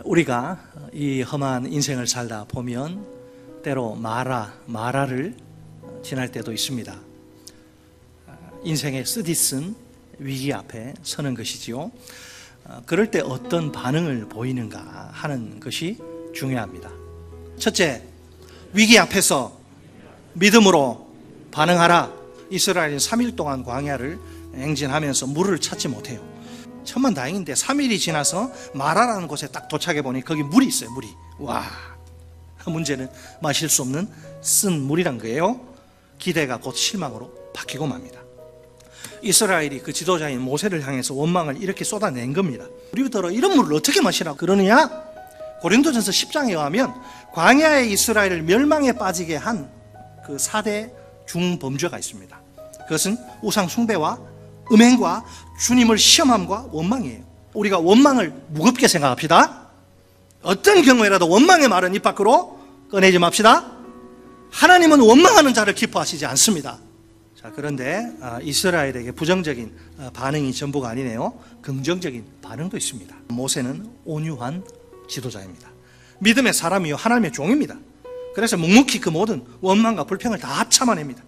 우리가 이 험한 인생을 살다 보면 때로 마라를 지날 때도 있습니다. 인생의 쓰디쓴 위기 앞에 서는 것이지요. 그럴 때 어떤 반응을 보이는가 하는 것이 중요합니다. 첫째, 위기 앞에서 믿음으로 반응하라. 이스라엘은 3일 동안 광야를 행진하면서 물을 찾지 못해요. 천만다행인데 3일이 지나서 마라라는 곳에 딱 도착해 보니 거기 물이 있어요. 물이. 와, 문제는 마실 수 없는 쓴 물이란 거예요. 기대가 곧 실망으로 바뀌고 맙니다. 이스라엘이 그 지도자인 모세를 향해서 원망을 이렇게 쏟아낸 겁니다. 우리들어 이런 물을 어떻게 마시라고 그러느냐? 고린도전서 10장에 의하면 광야의 이스라엘을 멸망에 빠지게 한 그 4대 중범죄가 있습니다. 그것은 우상 숭배와 음행과 주님을 시험함과 원망이에요. 우리가 원망을 무겁게 생각합시다. 어떤 경우에라도 원망의 말은 입 밖으로 꺼내지 맙시다. 하나님은 원망하는 자를 기뻐하시지 않습니다. 자, 그런데 이스라엘에게 부정적인 반응이 전부가 아니네요. 긍정적인 반응도 있습니다. 모세는 온유한 지도자입니다. 믿음의 사람이요 하나님의 종입니다. 그래서 묵묵히 그 모든 원망과 불평을 다 참아냅니다.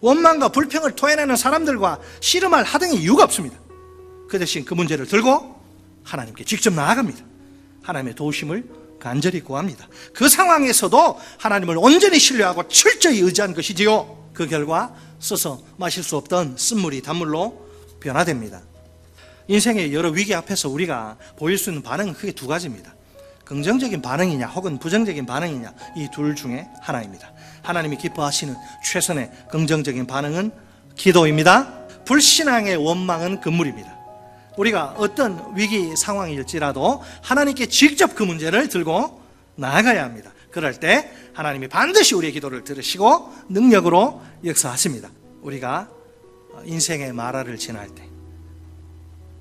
원망과 불평을 토해내는 사람들과 씨름할 하등의 이유가 없습니다. 그 대신 그 문제를 들고 하나님께 직접 나아갑니다. 하나님의 도우심을 간절히 구합니다. 그 상황에서도 하나님을 온전히 신뢰하고 철저히 의지한 것이지요. 그 결과 써서 마실 수 없던 쓴물이 단물로 변화됩니다. 인생의 여러 위기 앞에서 우리가 보일 수 있는 반응은 크게 두 가지입니다. 긍정적인 반응이냐 혹은 부정적인 반응이냐, 이 둘 중에 하나입니다. 하나님이 기뻐하시는 최선의 긍정적인 반응은 기도입니다. 불신앙의 원망은 금물입니다. 우리가 어떤 위기 상황일지라도 하나님께 직접 그 문제를 들고 나아가야 합니다. 그럴 때 하나님이 반드시 우리의 기도를 들으시고 능력으로 역사하십니다. 우리가 인생의 마라를 지날 때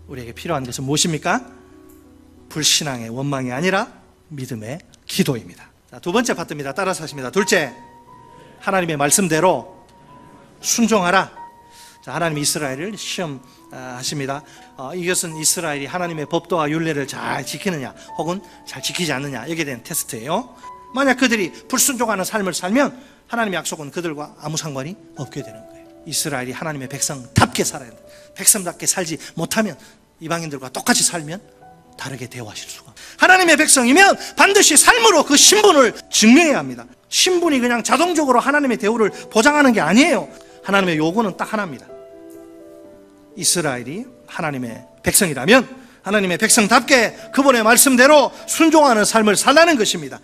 우리에게 필요한 것은 무엇입니까? 불신앙의 원망이 아니라 믿음의 기도입니다. 자, 두 번째 파트입니다. 따라서 하십니다. 둘째, 하나님의 말씀대로 순종하라. 자, 하나님이 이스라엘을 시험하십니다. 이것은 이스라엘이 하나님의 법도와 율례를 잘 지키느냐 혹은 잘 지키지 않느냐, 여기에 대한 테스트예요. 만약 그들이 불순종하는 삶을 살면 하나님의 약속은 그들과 아무 상관이 없게 되는 거예요. 이스라엘이 하나님의 백성답게 살아야 합니다. 백성답게 살지 못하면, 이방인들과 똑같이 살면 다르게 대우하실 수가. 하나님의 백성이면 반드시 삶으로 그 신분을 증명해야 합니다. 신분이 그냥 자동적으로 하나님의 대우를 보장하는 게 아니에요. 하나님의 요구는 딱 하나입니다. 이스라엘이 하나님의 백성이라면 하나님의 백성답게 그분의 말씀대로 순종하는 삶을 살라는 것입니다.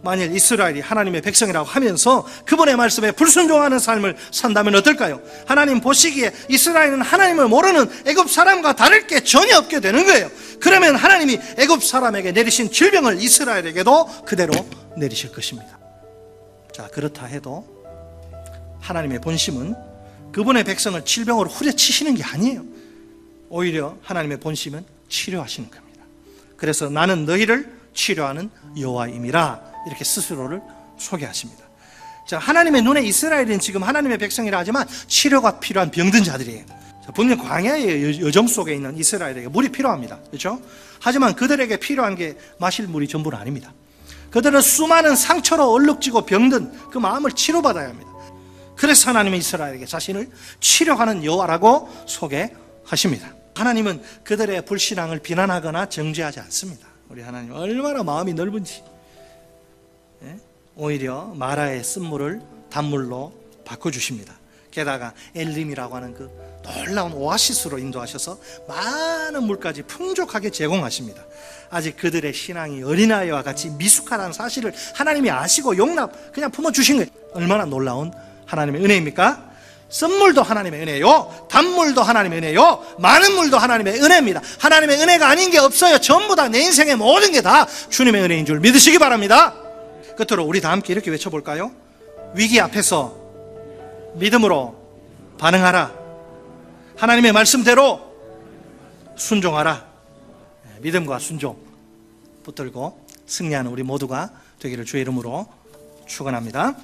만일 이스라엘이 하나님의 백성이라고 하면서 그분의 말씀에 불순종하는 삶을 산다면 어떨까요? 하나님 보시기에 이스라엘은 하나님을 모르는 애굽 사람과 다를 게 전혀 없게 되는 거예요. 그러면 하나님이 애굽 사람에게 내리신 질병을 이스라엘에게도 그대로 내리실 것입니다. 자, 그렇다 해도 하나님의 본심은 그분의 백성을 질병으로 후려치시는 게 아니에요. 오히려 하나님의 본심은 치료하시는 겁니다. 그래서 나는 너희를 치료하는 여호와임이라, 이렇게 스스로를 소개하십니다. 자, 하나님의 눈에 이스라엘은 지금 하나님의 백성이라 하지만 치료가 필요한 병든 자들이에요. 자, 분명 광야의 여정 속에 있는 이스라엘에게 물이 필요합니다. 그렇죠? 하지만 그들에게 필요한 게 마실 물이 전부는 아닙니다. 그들은 수많은 상처로 얼룩지고 병든 그 마음을 치료받아야 합니다. 그래서 하나님은 이스라엘에게 자신을 치료하는 여호와라고 소개하십니다. 하나님은 그들의 불신앙을 비난하거나 정죄하지 않습니다. 우리 하나님 얼마나 마음이 넓은지. 오히려 마라의 쓴물을 단물로 바꿔주십니다. 게다가 엘림이라고 하는 그 놀라운 오아시스로 인도하셔서 많은 물까지 풍족하게 제공하십니다. 아직 그들의 신앙이 어린아이와 같이 미숙하다는 사실을 하나님이 아시고 그냥 품어주신 거예요. 얼마나 놀라운 하나님의 은혜입니까? 쓴물도 하나님의 은혜요, 단물도 하나님의 은혜요, 많은 물도 하나님의 은혜입니다. 하나님의 은혜가 아닌 게 없어요. 전부 다 내 인생의 모든 게 다 주님의 은혜인 줄 믿으시기 바랍니다. 끝으로 우리 다 함께 이렇게 외쳐볼까요? 위기 앞에서 믿음으로 반응하라. 하나님의 말씀대로 순종하라. 믿음과 순종 붙들고 승리하는 우리 모두가 되기를 주의 이름으로 축원합니다.